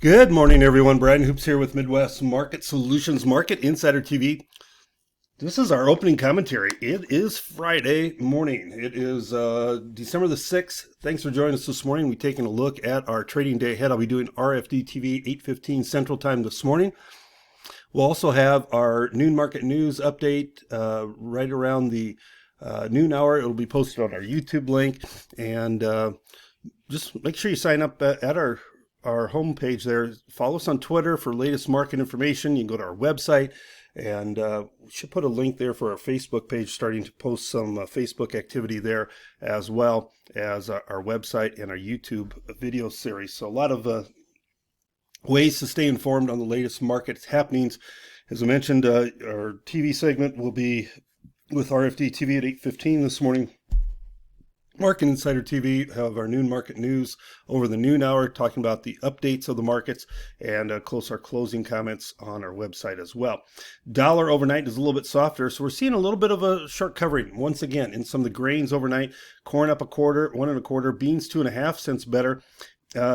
Good morning, everyone. Brian Hoops here with Midwest Market Solutions Market Insider TV. This is our opening commentary. It is Friday morning. It is December the 6th. Thanks for joining us this morning. We're taking a look at our trading day ahead. I'll be doing RFD TV 8:15 Central Time this morning. We'll also have our noon market news update right around the noon hour. It'll be posted on our YouTube link. And just make sure you sign up at our homepage there. Follow us on Twitter for latest market information. You can go to our website, and we should put a link there for our Facebook page, starting to post some Facebook activity there, as well as our website and our YouTube video series. So a lot of ways to stay informed on the latest market happenings. As I mentioned, our TV segment will be with RFD TV at 8:15 this morning. Market Insider TV have our noon market news over the noon hour, talking about the updates of the markets, and our closing comments on our website as well. Dollar overnight is a little bit softer, so we're seeing a little bit of a short covering once again in some of the grains overnight. Corn up a quarter, 1 1/4, beans 2.5 cents better.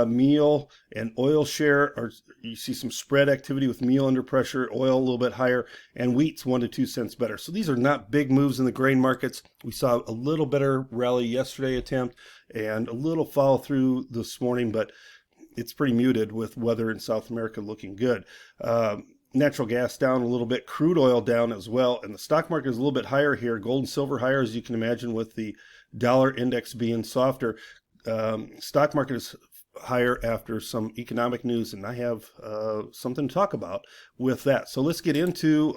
Meal and oil share, you see some spread activity with meal under pressure, oil a little bit higher, and wheat's 1 to 2 cents better. So these are not big moves in the grain markets. We saw a little better rally yesterday attempt and a little follow through this morning, but it's pretty muted with weather in South America looking good. Natural gas down a little bit, crude oil down as well, and the stock market is a little bit higher here. Gold and silver higher, as you can imagine, with the dollar index being softer. Stock market is higher after some economic news, and I have something to talk about with that. So let's get into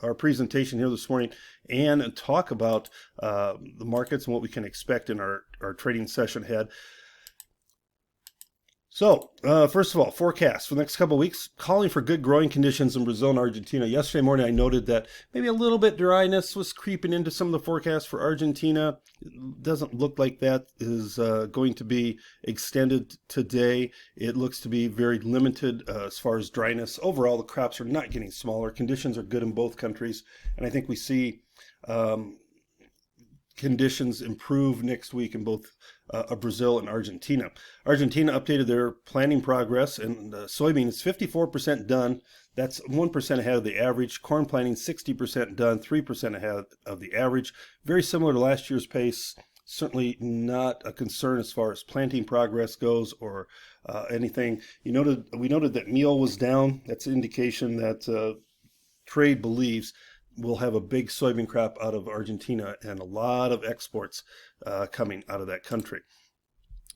our presentation here this morning and talk about the markets and what we can expect in our trading session ahead. So, first of all, forecast for the next couple of weeks, calling for good growing conditions in Brazil and Argentina. Yesterday morning, I noted that maybe a little bit dryness was creeping into some of the forecasts for Argentina. It doesn't look like that is going to be extended today. It looks to be very limited as far as dryness. Overall, the crops are not getting smaller. Conditions are good in both countries, and I think we see conditions improve next week in both Brazil and Argentina. Argentina updated their planting progress, and soybean is 54% done. That's 1% ahead of the average. Corn planting 60% done, 3% ahead of the average. Very similar to last year's pace. Certainly not a concern as far as planting progress goes or anything. We noted that meal was down. That's an indication that trade believes we'll have a big soybean crop out of Argentina and a lot of exports coming out of that country.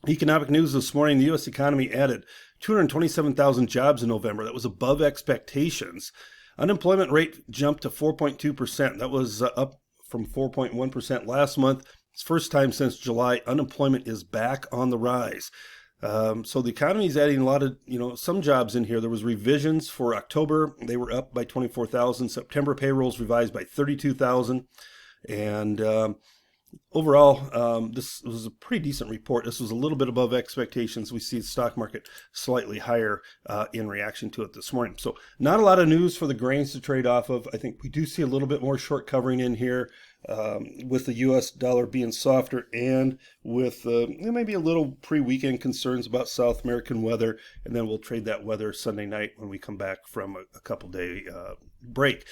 Economic news this morning, the U.S. economy added 227,000 jobs in November. That was above expectations. Unemployment rate jumped to 4.2%. That was up from 4.1% last month. It's the first time since July. Unemployment is back on the rise. So the economy is adding a lot of, some jobs in here. There was revisions for October. They were up by 24,000. September payrolls revised by 32,000. And overall, this was a pretty decent report. This was a little bit above expectations. We see the stock market slightly higher in reaction to it this morning. So not a lot of news for the grains to trade off of. I think we do see a little bit more short covering in here with the U.S. dollar being softer and with maybe a little pre-weekend concerns about South American weather. And then we'll trade that weather Sunday night when we come back from a couple-day break.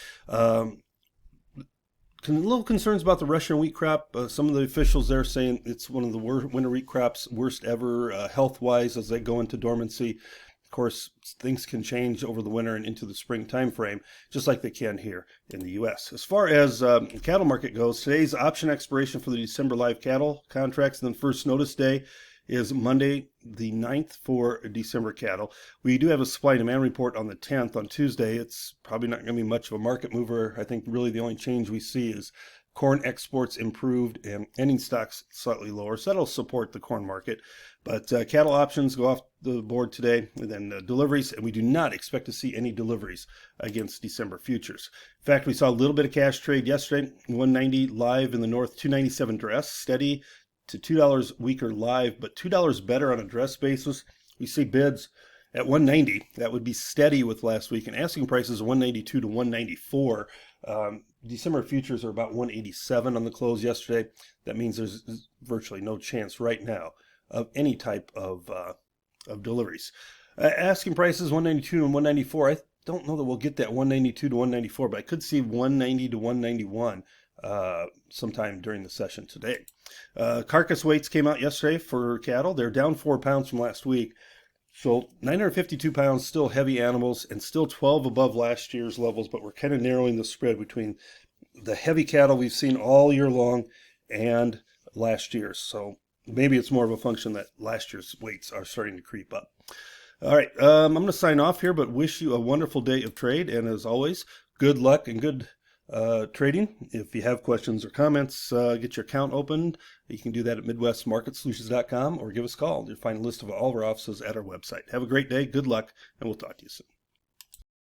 Little concerns about the Russian wheat crop. Some of the officials there saying it's one of the winter wheat crops, worst ever health-wise as they go into dormancy. Of course, things can change over the winter and into the spring time frame, just like they can here in the U.S. As far as the cattle market goes, today's option expiration for the December live cattle contracts, and then first notice day is Monday the 9th for December cattle. We do have a supply and demand report on the 10th on Tuesday. It's probably not going to be much of a market mover. I think really the only change we see is corn exports improved and ending stocks slightly lower. So that'll support the corn market. But cattle options go off the board today, and then deliveries, and we do not expect to see any deliveries against December futures. In fact, we saw a little bit of cash trade yesterday, 190 live in the north, 297 dress, steady to $2 weaker live, but $2 better on a dress basis. We see bids at 190. That would be steady with last week, and asking prices are 192 to 194. December futures are about 187 on the close yesterday. That means there's virtually no chance right now of any type of deliveries. Asking prices 192 and 194. I don't know that we'll get that 192 to 194, but I could see 190 to 191 sometime during the session today. Carcass weights came out yesterday for cattle. They're down 4 pounds from last week. So 952 pounds, still heavy animals, and still 12 above last year's levels, but we're kind of narrowing the spread between the heavy cattle we've seen all year long and last year's. So maybe it's more of a function that last year's weights are starting to creep up. All right, I'm going to sign off here, but wish you a wonderful day of trade. And as always, good luck and good trading. If you have questions or comments, get your account opened. You can do that at MidwestMarketSolutions.com or give us a call. You'll find a list of all of our offices at our website. Have a great day, good luck, and we'll talk to you soon.